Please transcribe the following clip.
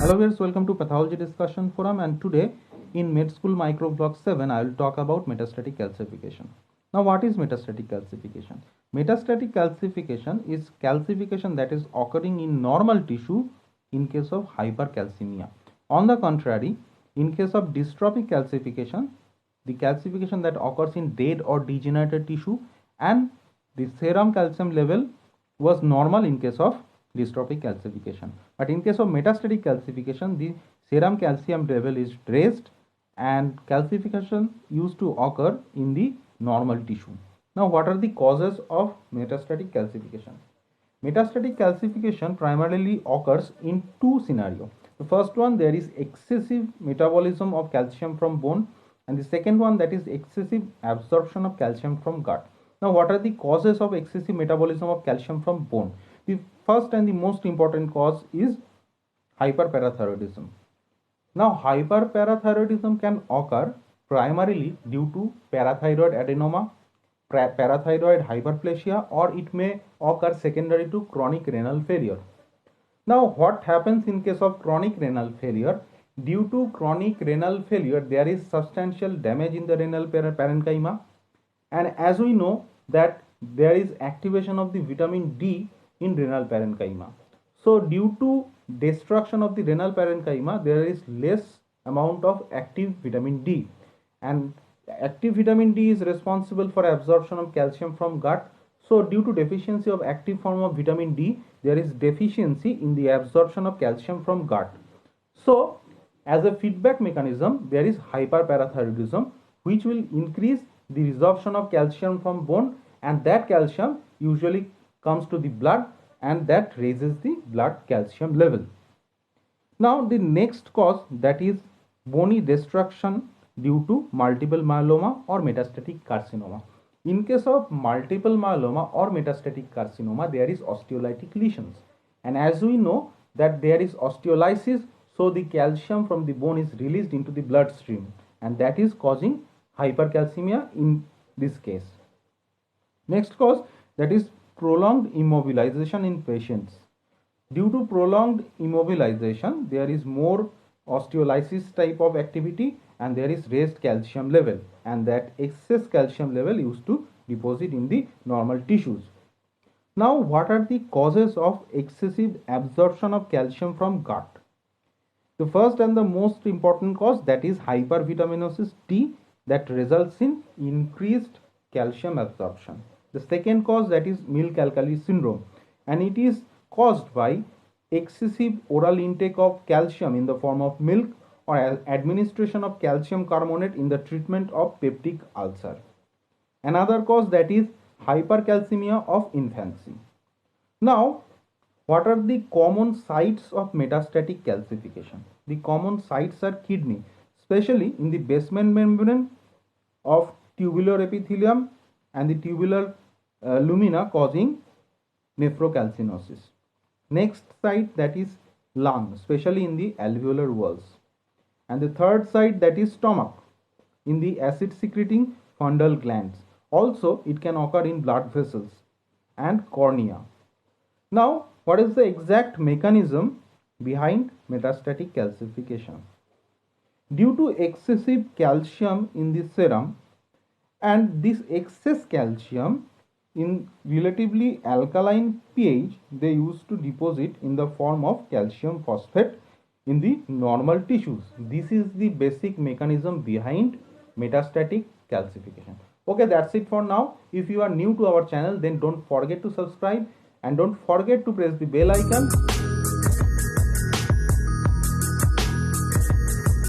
Hello viewers, welcome to Pathology Discussion Forum, and today in Med School Micro Block 7 I will talk about metastatic calcification. Now what is metastatic calcification? Metastatic calcification is calcification that is occurring in normal tissue in case of hypercalcemia. On the contrary, in case of dystrophic calcification, the calcification that occurs in dead or degenerated tissue, and the serum calcium level was normal in case of dystrophic calcification. But in case of metastatic calcification, the serum calcium level is raised and calcification used to occur in the normal tissue. Now, what are the causes of metastatic calcification? Metastatic calcification primarily occurs in two scenarios. The first one, there is excessive metabolism of calcium from bone, and the second one, that is excessive absorption of calcium from gut. Now, what are the causes of excessive metabolism of calcium from bone? The first and the most important cause is hyperparathyroidism. Now, hyperparathyroidism can occur primarily due to parathyroid adenoma, parathyroid hyperplasia, or it may occur secondary to chronic renal failure. Now, what happens in case of chronic renal failure? Due to chronic renal failure, there is substantial damage in the renal parenchyma, and as we know that there is activation of the vitamin D in renal parenchyma. So due to destruction of the renal parenchyma, there is less amount of active vitamin D, and active vitamin D is responsible for absorption of calcium from gut. So due to deficiency of active form of vitamin D, there is deficiency in the absorption of calcium from gut. So as a feedback mechanism, there is hyperparathyroidism, which will increase the resorption of calcium from bone, and that calcium usually comes to the blood, and that raises the blood calcium level. Now the next cause, that is bony destruction due to multiple myeloma or metastatic carcinoma. In case of multiple myeloma or metastatic carcinoma, there is osteolytic lesions, and as we know that there is osteolysis, so the calcium from the bone is released into the bloodstream, and that is causing hypercalcemia in this case. Next cause, that is prolonged immobilization in patients. Due to prolonged immobilization, there is more osteolysis type of activity, and there is raised calcium level, and that excess calcium level used to deposit in the normal tissues. Now, what are the causes of excessive absorption of calcium from gut? The first and the most important cause, that is hypervitaminosis T, that results in increased calcium absorption. The second cause, that is Milk-Alkali syndrome, and it is caused by excessive oral intake of calcium in the form of milk or administration of calcium carbonate in the treatment of peptic ulcer. Another cause, that is hypercalcemia of infancy. Now, what are the common sites of metastatic calcification? The common sites are kidney, especially in the basement membrane of tubular epithelium and the tubular lumina, causing nephrocalcinosis. Next site, that is lung, especially in the alveolar walls. And the third site, that is stomach, in the acid secreting fundal glands. Also, it can occur in blood vessels and cornea. Now, what is the exact mechanism behind metastatic calcification? Due to excessive calcium in the serum, and this excess calcium in relatively alkaline pH, they used to deposit in the form of calcium phosphate in the normal tissues. This is the basic mechanism behind metastatic calcification. Okay, that's it for now. If you are new to our channel, then don't forget to subscribe and don't forget to press the bell icon